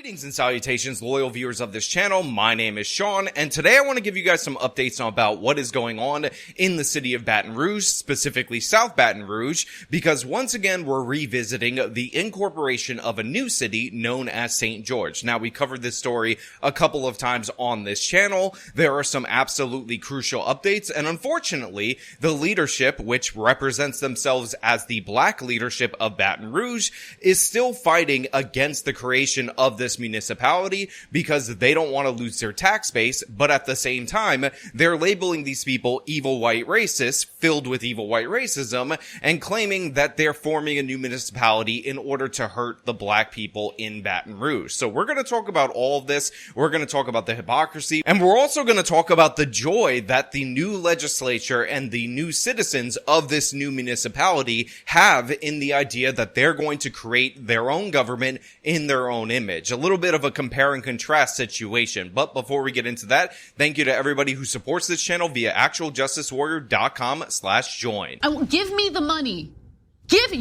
Greetings and salutations, loyal viewers of this channel. My name is Sean, and today I want to give you guys some updates about what is going on in the city of Baton Rouge, specifically South Baton Rouge, because once again, we're revisiting the incorporation of a new city known as St. George. Now, we covered this story a couple of times on this channel. There are some absolutely crucial updates, and unfortunately, the leadership, which represents themselves as the black leadership of Baton Rouge, is still fighting against the creation of this municipality because they don't want to lose their tax base, but at the same time, they're labeling these people evil white racists filled with evil white racism and claiming that they're forming a new municipality in order to hurt the black people in Baton Rouge. So we're going to talk about all of this. We're going to talk about the hypocrisy, and we're also going to talk about the joy that the new legislature and the new citizens of this new municipality have in the idea that they're going to create their own government in their own image. A little bit of a compare and contrast situation. But before we get into that, thank you to everybody who supports this channel via actualjusticewarrior.com/join. Give me the money. Give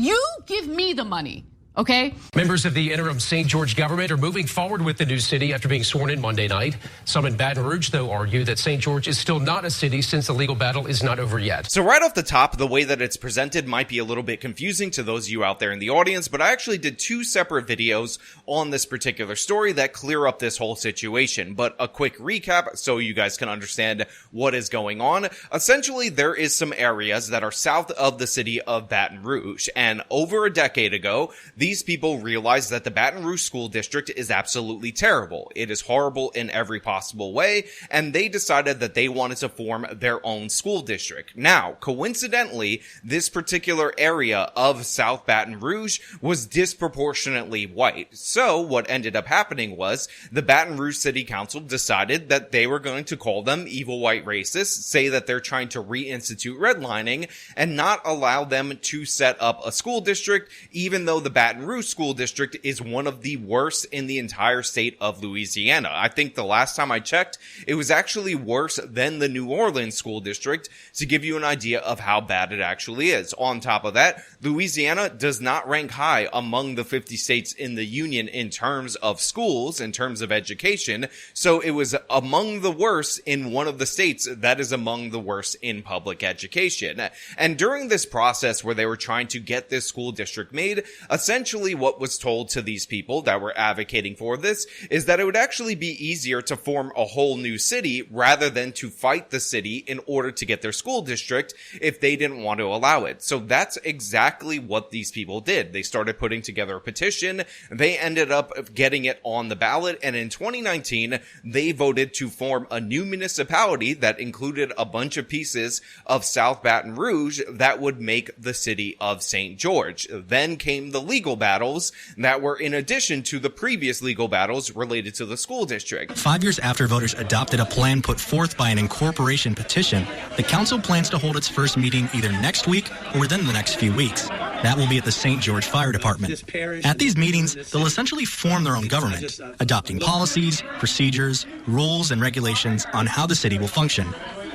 me the money. Okay. Members of the interim St. George government are moving forward with the new city after being sworn in Monday night. Some in Baton Rouge, though, argue that St. George is still not a city since the legal battle is not over yet. So right off the top, the way that it's presented might be a little bit confusing to those of you out there in the audience, but I actually did two separate videos on this particular story that clear up this whole situation. But a quick recap so you guys can understand what is going on. Essentially, there is some areas that are south of the city of Baton Rouge, and over a decade ago, these people realized that the Baton Rouge school district is absolutely terrible. It is horrible in every possible way, and they decided that they wanted to form their own school district. Now, coincidentally, this particular area of South Baton Rouge was disproportionately white. So what ended up happening was the Baton Rouge City Council decided that they were going to call them evil white racists, say that they're trying to reinstitute redlining, and not allow them to set up a school district, even though the Baton Rouge School District is one of the worst in the entire state of Louisiana. I think the last time I checked, it was actually worse than the New Orleans School District, to give you an idea of how bad it actually is. On top of that, Louisiana does not rank high among the 50 states in the union in terms of schools, in terms of education, so it was among the worst in one of the states that is among the worst in public education. And during this process where they were trying to get this school district made, essentially what was told to these people that were advocating for this is that it would actually be easier to form a whole new city rather than to fight the city in order to get their school district if they didn't want to allow it. So that's exactly what these people did. They started putting together a petition. They ended up getting it on the ballot, and in 2019, they voted to form a new municipality that included a bunch of pieces of South Baton Rouge that would make the city of St. George. Then came the legal battles that were in addition to the previous legal battles related to the school district. 5 years after voters adopted a plan put forth by an incorporation petition, the council plans to hold its first meeting either next week or within the next few weeks. That will be at the St. George Fire Department. At these meetings, they'll essentially form their own government, adopting policies, procedures, rules, and regulations on how the city will function.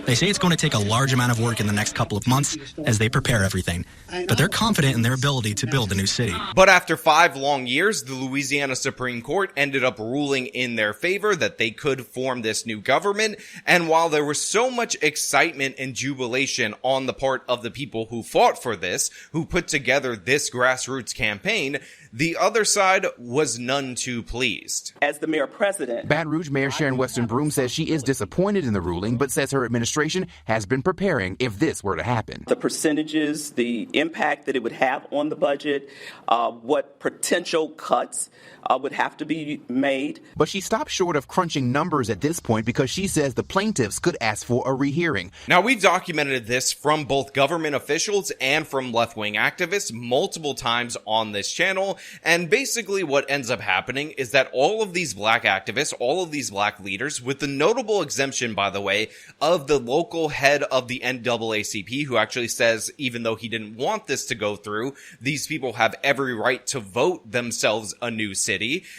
They say it's going to take a large amount of work in the next couple of months as they prepare everything, but they're confident in their ability to build a new city. But after 5 long years, the Louisiana Supreme Court ended up ruling in their favor that they could form this new government, and while there was so much excitement and jubilation on the part of the people who fought for this, who put together this grassroots campaign, the other side was none too pleased. As the mayor-president, Baton Rouge Mayor Sharon Weston Broome says she is disappointed in the ruling, but says her administration has been preparing if this were to happen. The percentages, the impact that it would have on the budget, what potential cuts would have to be made. But she stopped short of crunching numbers at this point because she says the plaintiffs could ask for a rehearing. Now, we've documented this from both government officials and from left-wing activists multiple times on this channel, and basically what ends up happening is that all of these black activists, all of these black leaders, with the notable exemption, by the way, of the local head of the NAACP, who actually says even though he didn't want this to go through, these people have every right to vote themselves a new city.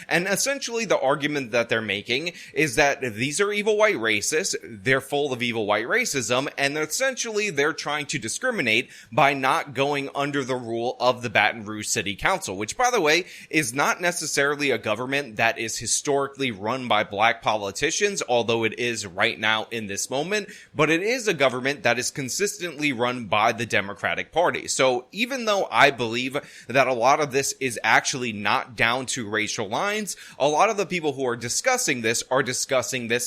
And essentially the argument that they're making is that these are evil white racists, they're full of evil white racism, and essentially they're trying to discriminate by not going under the rule of the Baton Rouge City Council, which, by by the way, is not necessarily a government that is historically run by black politicians, although it is right now in this moment, but it is a government that is consistently run by the Democratic Party. So even though I believe that a lot of this is actually not down to racial lines, a lot of the people who are discussing this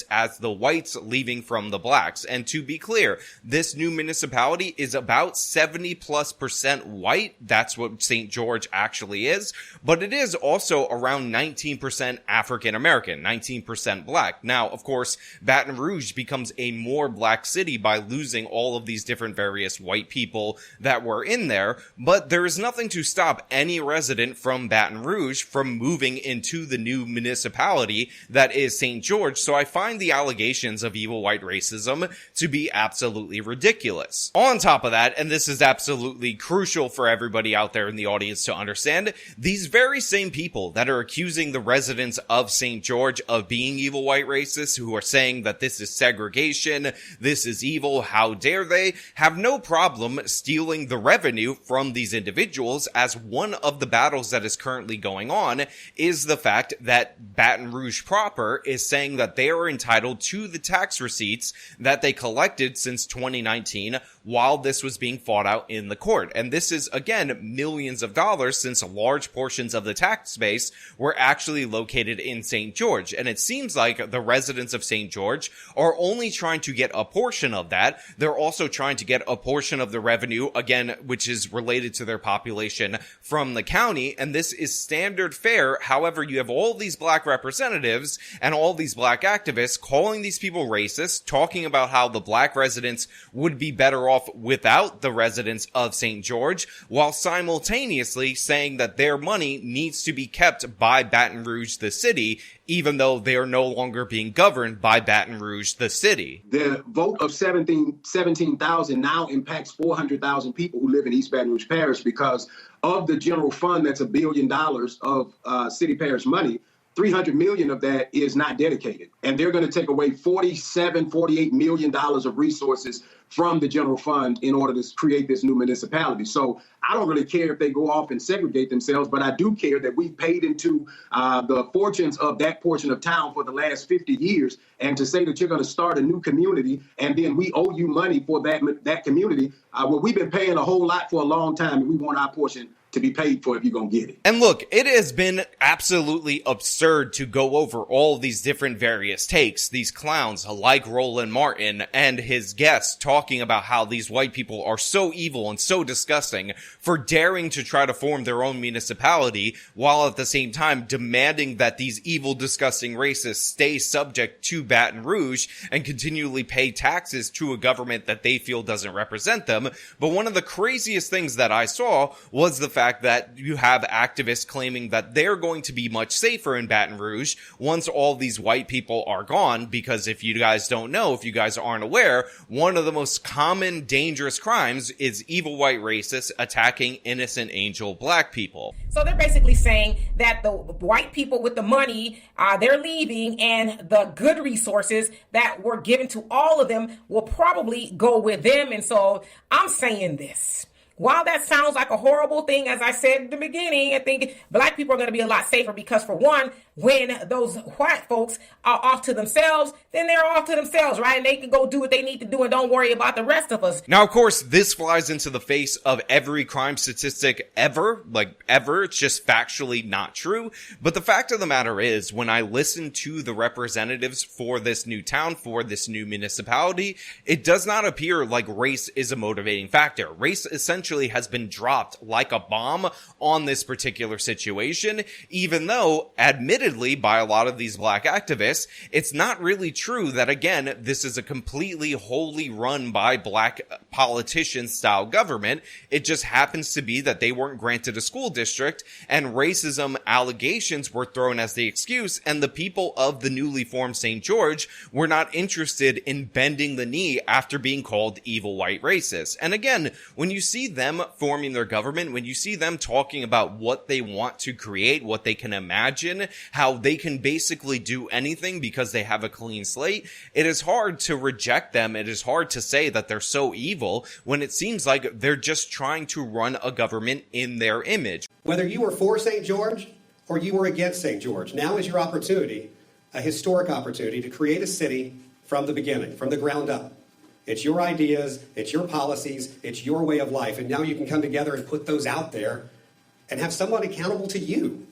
as the whites leaving from the blacks. And to be clear, this new municipality is about 70+% white. That's what St. George actually is. But it is also around 19% African American, 19% black. Now, of course, Baton Rouge becomes a more black city by losing all of these different various white people that were in there. But there is nothing to stop any resident from Baton Rouge from moving into the new municipality that is St. George. So I find the allegations of evil white racism to be absolutely ridiculous. On top of that, and this is absolutely crucial for everybody out there in the audience to understand, these very same people that are accusing the residents of St. George of being evil white racists, who are saying that this is segregation, this is evil, how dare they, have no problem stealing the revenue from these individuals, as one of the battles that is currently going on is the fact that Baton Rouge proper is saying that they are entitled to the tax receipts that they collected since 2019 while this was being fought out in the court. And this is, again, millions of dollars, since large portions of the tax base were actually located in St. George. And it seems like the residents of St. George are only trying to get a portion of that. They're also trying to get a portion of the revenue, again, which is related to their population, from the county. And this is standard fare. However, you have all these black representatives and all these black activists calling these people racist, talking about how the black residents would be better off without the residents of St. George, while simultaneously saying that their money needs to be kept by Baton Rouge, the city, even though they are no longer being governed by Baton Rouge, the city. The vote of 17,000 now impacts 400,000 people who live in East Baton Rouge Parish, because of the general fund that's $1 billion of city parish money. 300 million of that is not dedicated. And they're going to take away $48 million of resources from the general fund in order to create this new municipality. So I don't really care if they go off and segregate themselves, but I do care that we've paid into the fortunes of that portion of town for the last 50 years. And to say that you're going to start a new community and then we owe you money for that community, well, we've been paying a whole lot for a long time, and we want our portion to be paid for if you're going to get it. And look, it has been absolutely absurd to go over all these different various takes. These clowns like Roland Martin and his guests talking about how these white people are so evil and so disgusting for daring to try to form their own municipality, while at the same time demanding that these evil, disgusting racists stay subject to Baton Rouge and continually pay taxes to a government that they feel doesn't represent them. But one of the craziest things that I saw was the fact that you have activists claiming that they're going to be much safer in Baton Rouge once all these white people are gone, because if you guys don't know, if you guys aren't aware, one of the most common dangerous crimes is evil white racists attacking innocent angel black people. So they're basically saying that the white people with the money, they're leaving, and the good resources that were given to all of them will probably go with them. And so I'm saying this. While that sounds like a horrible thing, as I said in the beginning, I think black people are going to be a lot safer because, for one, when those white folks are off to themselves, then they're off to themselves, right? And they can go do what they need to do and don't worry about the rest of us. Now, of course, this flies into the face of every crime statistic ever. It's just factually not true. But the fact of the matter is, when I listen to the representatives for this new town, for this new municipality, it does not appear like race is a motivating factor. Race essentially has been dropped like a bomb on this particular situation, even though, admittedly, by a lot of these black activists, it's not really true that, again, this is a completely wholly run by black politician style government. It just happens to be that they weren't granted a school district, and racism allegations were thrown as the excuse, and the people of the newly formed St. George were not interested in bending the knee after being called evil white racists. And again, when you see them forming their government, when you see them talking about what they want to create, what they can imagine, how they can basically do anything because they have a clean slate, it is hard to reject them. It is hard to say that they're so evil when it seems like they're just trying to run a government in their image. Whether you were for St. George or you were against St. George, now is your opportunity, a historic opportunity, to create a city from the beginning, from the ground up. It's your ideas, it's your policies, it's your way of life, and now you can come together and put those out there and have someone accountable to you.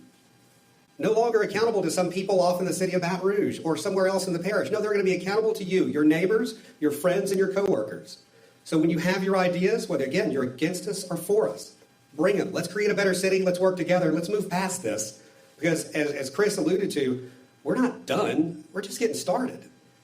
No longer accountable to some people off in the city of Baton Rouge or somewhere else in the parish. No, they're going to be accountable to you, your neighbors, your friends, and your coworkers. So when you have your ideas, whether, again, you're against us or for us, bring them. Let's create a better city. Let's work together. Let's move past this. Because as Chris alluded to, we're not done. We're just getting started.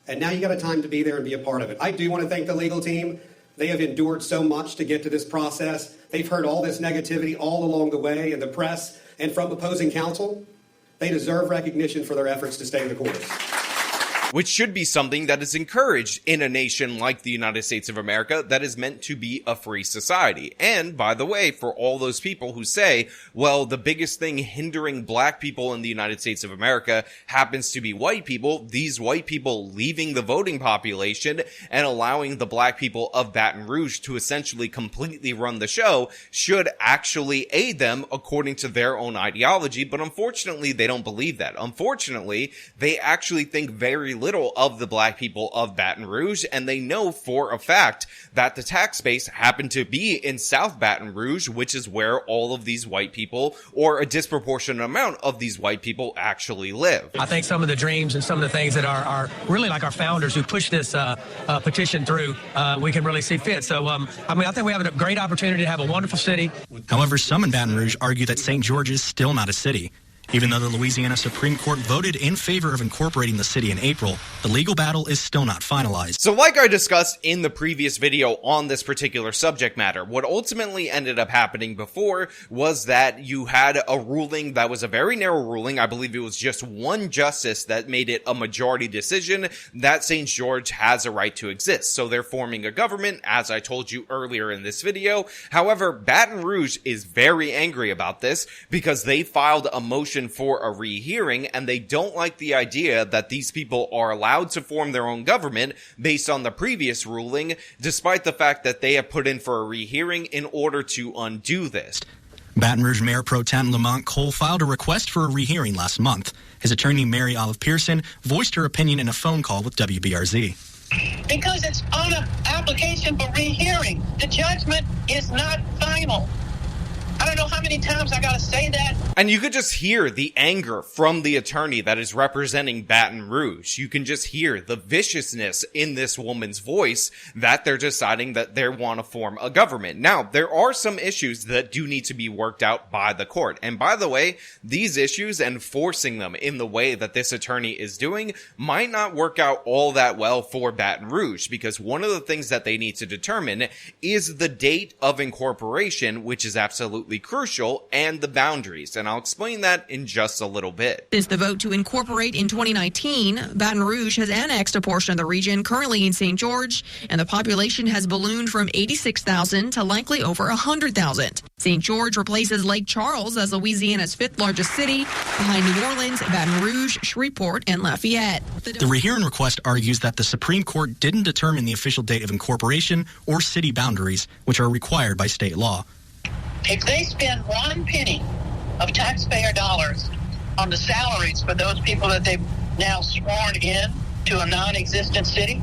And now you got a time to be there and be a part of it. I do want to thank the legal team. They have endured so much to get to this process. They've heard all this negativity all along the way in the press and from opposing counsel. They deserve recognition for their efforts to stay the course. Which should be something that is encouraged in a nation like the United States of America that is meant to be a free society. And, by the way, for all those people who say, well, the biggest thing hindering black people in the United States of America happens to be white people, these white people leaving the voting population and allowing the black people of Baton Rouge to essentially completely run the show should actually aid them according to their own ideology. But unfortunately, they don't believe that. Unfortunately, they actually think very little of the black people of Baton Rouge, and they know for a fact that the tax base happened to be in South Baton Rouge, which is where all of these white people, or a disproportionate amount of these white people, actually live. I think some of the dreams and some of the things that are really like our founders who pushed this petition through, we can really see fit. So, I think we have a great opportunity to have a wonderful city. However, some in Baton Rouge argue that St. George is still not a city. Even though the Louisiana Supreme Court voted in favor of incorporating the city in April, the legal battle is still not finalized. So like I discussed in the previous video on this particular subject matter, what ultimately ended up happening before was that you had a ruling that was a very narrow ruling. I believe it was just one justice that made it a majority decision that St. George has a right to exist. So they're forming a government, as I told you earlier in this video. However, Baton Rouge is very angry about this because they filed a motion for a rehearing, and they don't like the idea that these people are allowed to form their own government based on the previous ruling, despite the fact that they have put in for a rehearing in order to undo this. Baton Rouge Mayor Pro Tem Lamont Cole filed a request for a rehearing last month. His attorney, Mary Olive Pearson, voiced her opinion in a phone call with WBRZ. Because it's on an application for rehearing. The judgment is not final. I don't know how many times I gotta say that. And you could just hear the anger from the attorney that is representing Baton Rouge. You can just hear the viciousness in this woman's voice that they're deciding that they want to form a government. Now, there are some issues that do need to be worked out by the court. And by the way, these issues and forcing them in the way that this attorney is doing might not work out all that well for Baton Rouge, because one of the things that they need to determine is the date of incorporation, which is absolutely crucial, and the boundaries. And I'll explain that in just a little bit. Since the vote to incorporate in 2019, Baton Rouge has annexed a portion of the region currently in St. George, and the population has ballooned from 86,000 to likely over 100,000. St. George replaces Lake Charles as Louisiana's fifth largest city, behind New Orleans, Baton Rouge, Shreveport, and Lafayette. The rehearing request argues that the Supreme Court didn't determine the official date of incorporation or city boundaries, which are required by state law. If they spend one penny of taxpayer dollars on the salaries for those people that they've now sworn in to a non-existent city,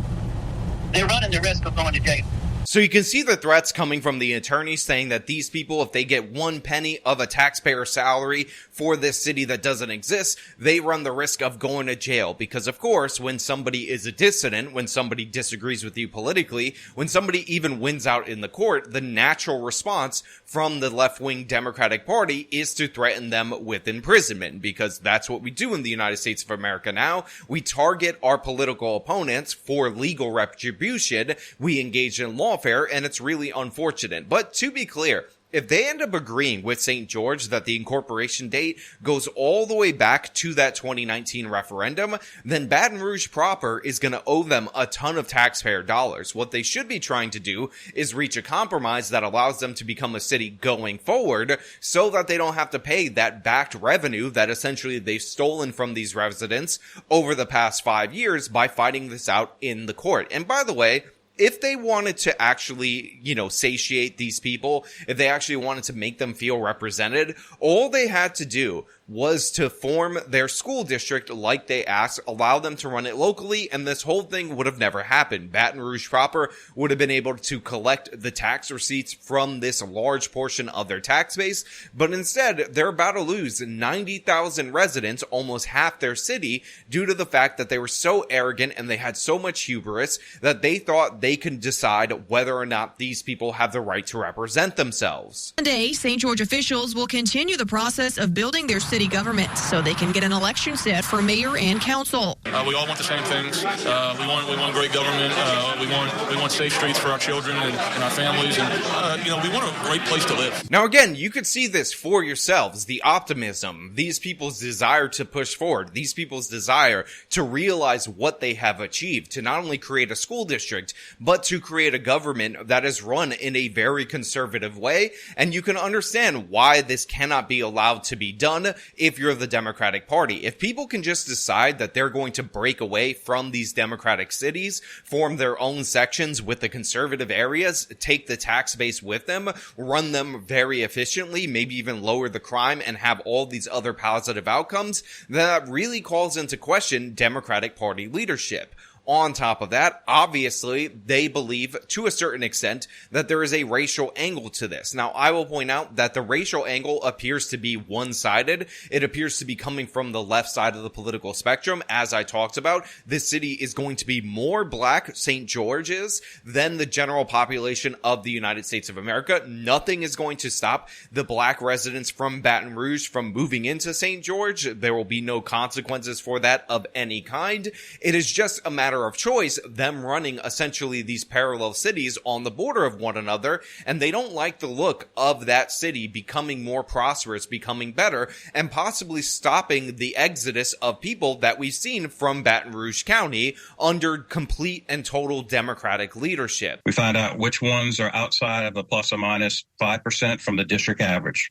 they're running the risk of going to jail. So you can see the threats coming from the attorney saying that these people, if they get one penny of a taxpayer salary for this city that doesn't exist, they run the risk of going to jail. Because of course, when somebody is a dissident, when somebody disagrees with you politically, when somebody even wins out in the court, the natural response from the left-wing Democratic Party is to threaten them with imprisonment, because that's what we do in the United States of America now. We target our political opponents for legal retribution. We engage in lawfare, and it's really unfortunate. But to be clear, If they end up agreeing with St. George that the incorporation date goes all the way back to that 2019 referendum, then Baton Rouge proper is going to owe them a ton of taxpayer dollars. What they should be trying to do is reach a compromise that allows them to become a city going forward so that they don't have to pay that backed revenue that essentially they've stolen from these residents over the past 5 years by fighting this out in the court. And by the way, if they wanted to actually, satiate these people, if they actually wanted to make them feel represented, all they had to do was to form their school district like they asked, allow them to run it locally, and this whole thing would have never happened. Baton Rouge proper would have been able to collect the tax receipts from this large portion of their tax base, but instead, they're about to lose 90,000 residents, almost half their city, due to the fact that they were so arrogant and they had so much hubris that they thought they could decide whether or not these people have the right to represent themselves. Monday, St. George officials will continue the process of building their city government so they can get an election set for mayor and council. We all want the same things. We want great government. We want safe streets for our children and our families, and we want a great place to live. Now again, you could see this for yourselves, the optimism, these people's desire to push forward, these people's desire to realize what they have achieved, to not only create a school district, but to create a government that is run in a very conservative way, and you can understand why this cannot be allowed to be done if you're the Democratic Party. If people can just decide that they're going to break away from these Democratic cities, form their own sections with the conservative areas, take the tax base with them, run them very efficiently, maybe even lower the crime and have all these other positive outcomes, then that really calls into question Democratic Party leadership. On top of that, obviously, they believe to a certain extent that there is a racial angle to this. Now, I will point out that the racial angle appears to be one-sided. It appears to be coming from the left side of the political spectrum. As I talked about, this city is going to be more black, St. George is, than the general population of the United States of America. Nothing is going to stop the black residents from Baton Rouge from moving into St. George. There will be no consequences for that of any kind. It is just a matter of choice, them running essentially these parallel cities on the border of one another, and they don't like the look of that city becoming more prosperous, becoming better, and possibly stopping the exodus of people that we've seen from Baton Rouge County under complete and total Democratic leadership. We find out which ones are outside of the plus or minus 5% from the district average.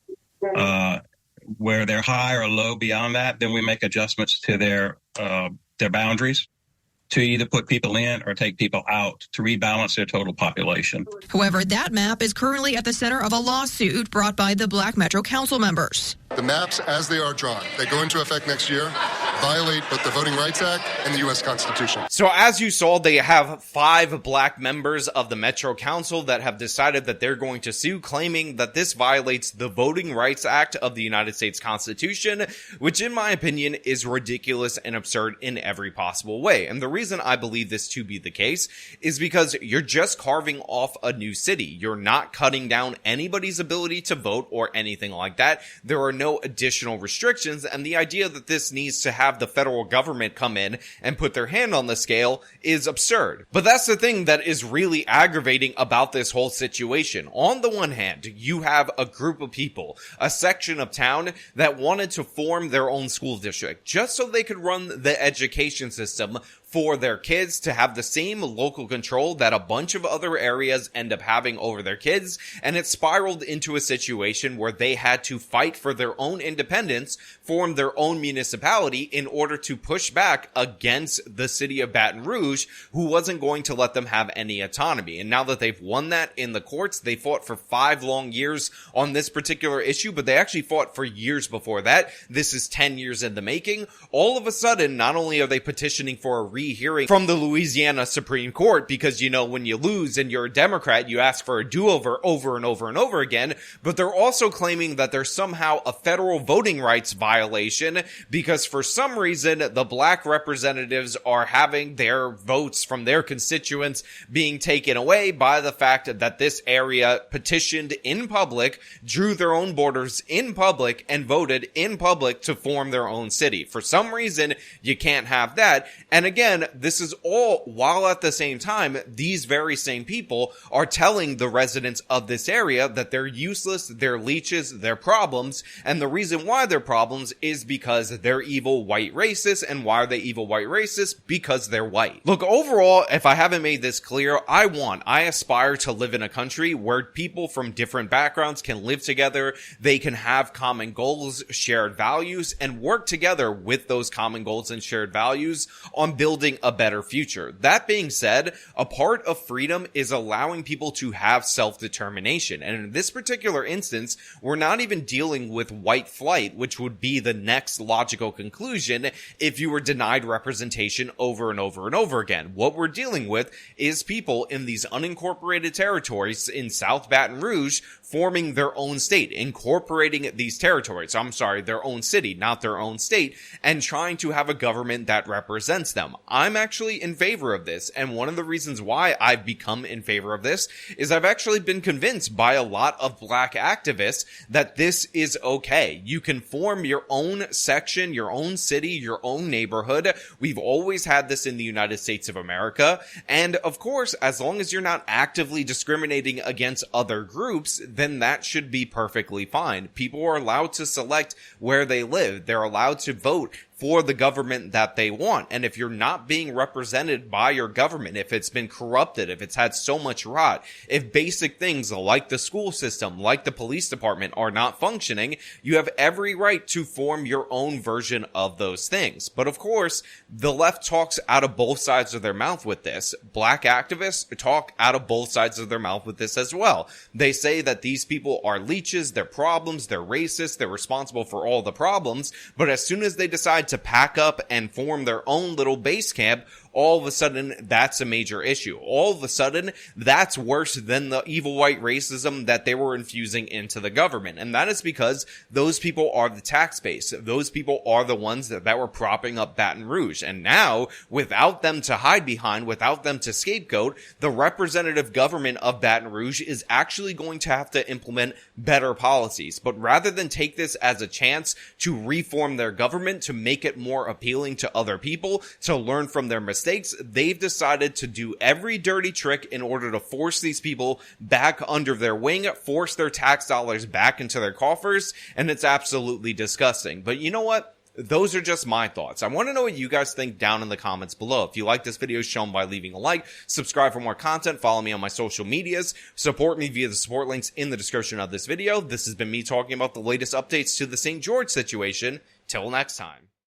Where they're high or low beyond that, then we make adjustments to their boundaries to either put people in or take people out to rebalance their total population. However, that map is currently at the center of a lawsuit brought by the Black Metro Council members. The maps, as they are drawn, they go into effect next year, violate both the Voting Rights Act and the U.S. Constitution. So as you saw, they have 5 black members of the Metro Council that have decided that they're going to sue, claiming that this violates the Voting Rights Act of the United States Constitution, which in my opinion is ridiculous and absurd in every possible way. And the reason I believe this to be the case is because you're just carving off a new city. You're not cutting down anybody's ability to vote or anything like that. There are no additional restrictions, and the idea that this needs to have the federal government come in and put their hand on the scale is absurd. But that's the thing that is really aggravating about this whole situation. On the one hand, you have a group of people, a section of town that wanted to form their own school district just so they could run the education system for their kids, to have the same local control that a bunch of other areas end up having over their kids, and it spiraled into a situation where they had to fight for their own independence, form their own municipality in order to push back against the city of Baton Rouge, who wasn't going to let them have any autonomy. And now that they've won that in the courts, they fought for 5 long years on this particular issue, but they actually fought for years before that. This is 10 years in the making. All of a sudden, not only are they petitioning for a rehearing from the Louisiana Supreme Court, because, when you lose and you're a Democrat, you ask for a do-over over and over and over again, but they're also claiming that there's somehow a federal voting rights violation because for some reason the black representatives are having their votes from their constituents being taken away by the fact that this area petitioned in public, drew their own borders in public, and voted in public to form their own city. For some reason, you can't have that. And again, again, this is all while at the same time, these very same people are telling the residents of this area that they're useless, they're leeches, they're problems, and the reason why they're problems is because they're evil white racists. And why are they evil white racists? Because they're white. Look, overall, if I haven't made this clear, I aspire to live in a country where people from different backgrounds can live together, they can have common goals, shared values, and work together with those common goals and shared values on building a better future. That being said, a part of freedom is allowing people to have self-determination. And in this particular instance, we're not even dealing with white flight, which would be the next logical conclusion if you were denied representation over and over and over again. What we're dealing with is people in these unincorporated territories in South Baton Rouge forming their own state, incorporating these territories, their own city, not their own state, and trying to have a government that represents them. I'm actually in favor of this, and one of the reasons why I've become in favor of this is I've actually been convinced by a lot of black activists that this is okay. You can form your own section, your own city, your own neighborhood. We've always had this in the United States of America, and of course, as long as you're not actively discriminating against other groups, then that should be perfectly fine. People are allowed to select where they live. They're allowed to vote for the government that they want. And if you're not being represented by your government, if it's been corrupted, if it's had so much rot, if basic things like the school system, like the police department are not functioning, you have every right to form your own version of those things. But of course, the left talks out of both sides of their mouth with this. Black activists talk out of both sides of their mouth with this as well. They say that these people are leeches, they're problems, they're racist, they're responsible for all the problems, but as soon as they decide to pack up and form their own little base camp, all of a sudden, that's a major issue. All of a sudden, that's worse than the evil white racism that they were infusing into the government. And that is because those people are the tax base. Those people are the ones that were propping up Baton Rouge. And now, without them to hide behind, without them to scapegoat, the representative government of Baton Rouge is actually going to have to implement better policies. But rather than take this as a chance to reform their government, to make it more appealing to other people, to learn from their mistakes, they've decided to do every dirty trick in order to force these people back under their wing, force their tax dollars back into their coffers, and it's absolutely disgusting. But you know what? Those are just my thoughts. I want to know what you guys think down in the comments below. If you like this video, show them by leaving a like, subscribe for more content, follow me on my social medias, support me via the support links in the description of this video. This has been me talking about the latest updates to the St. George situation. Till next time.